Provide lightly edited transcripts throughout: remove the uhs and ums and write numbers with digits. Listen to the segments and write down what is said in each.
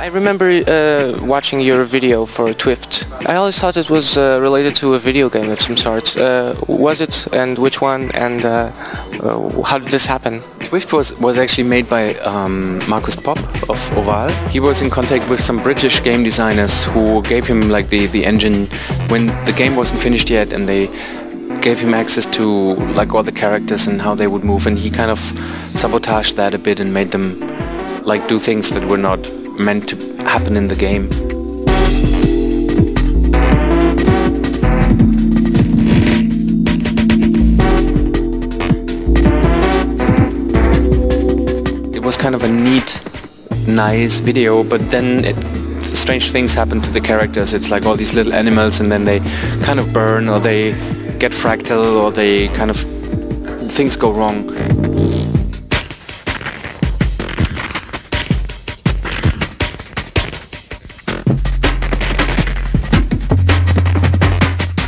I remember watching your video for Twift. I always thought it was related to a video game of some sort. Was it, and which one, and how did this happen? Twift was actually made by Marcus Pop of Oval. He was in contact with some British game designers who gave him like the engine when the game wasn't finished yet, and they gave him access to like all the characters and how they would move, and he kind of sabotaged that a bit and made them like do things that were not meant to happen in the game. It was kind of a neat, nice video, but then strange things happen to the characters. It's like all these little animals, and then they kind of burn, or they get fractal, or they kind of things go wrong.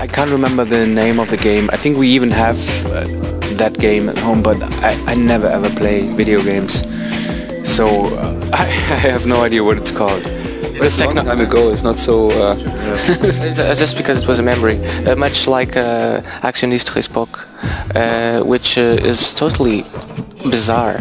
I can't remember the name of the game. I think we even have that game at home, but I never ever play video games, so I have no idea what it's called. But it's a long time ago, it's not so... Just because it was a memory. Much like Actioniste Respoc, which is totally bizarre.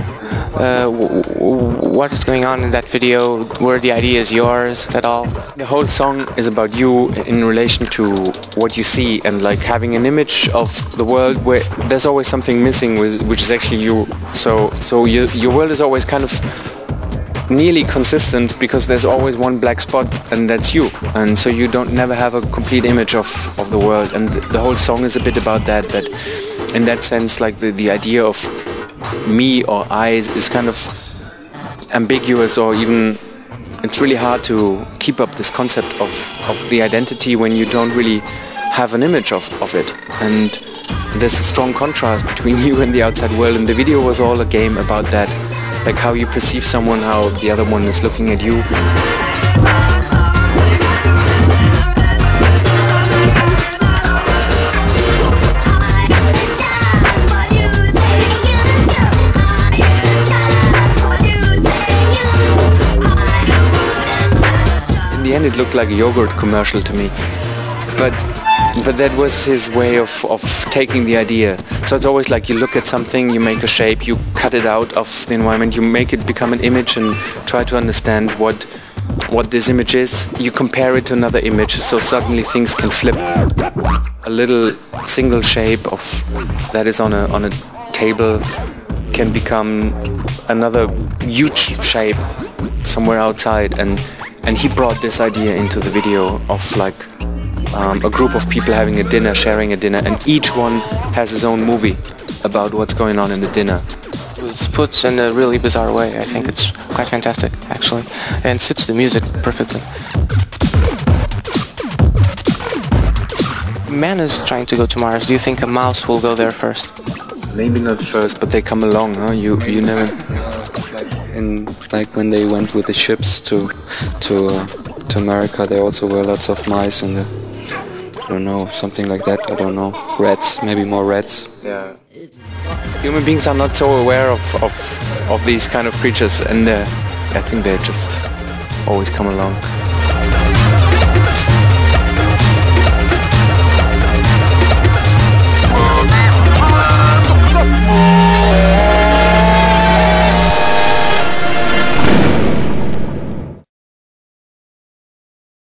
What is going on in that video? Were the ideas yours at all? The whole song is about you in relation to what you see, and like having an image of the world where there's always something missing, which is actually you. So your world is always kind of nearly consistent, because there's always one black spot, and that's you, and so you don't never have a complete image of the world. And the whole song is a bit about that in that sense, like the idea of me or I is kind of ambiguous, or even it's really hard to keep up this concept of the identity when you don't really have an image of it. And there's a strong contrast between you and the outside world, and the video was all a game about that. Like how you perceive someone, how the other one is looking at you. In the end it looked like a yogurt commercial to me. But that was his way of taking the idea. So it's always like you look at something, you make a shape, you cut it out of the environment, you make it become an image and try to understand what this image is. You compare it to another image, so suddenly things can flip. A little single shape that is on a table can become another huge shape somewhere outside, and he brought this idea into the video of like a group of people having a dinner, sharing a dinner, and each one has his own movie about what's going on in the dinner. It's put in a really bizarre way. I think it's quite fantastic, actually, and suits the music perfectly. Man is trying to go to Mars. Do you think a mouse will go there first? Maybe not first, but they come along, huh? You never... Like when they went with the ships to America, there also were lots of mice in the... I don't know, something like that, I don't know. Rats, maybe more rats. Yeah. Human beings are not so aware of these kind of creatures, and I think they just always come along.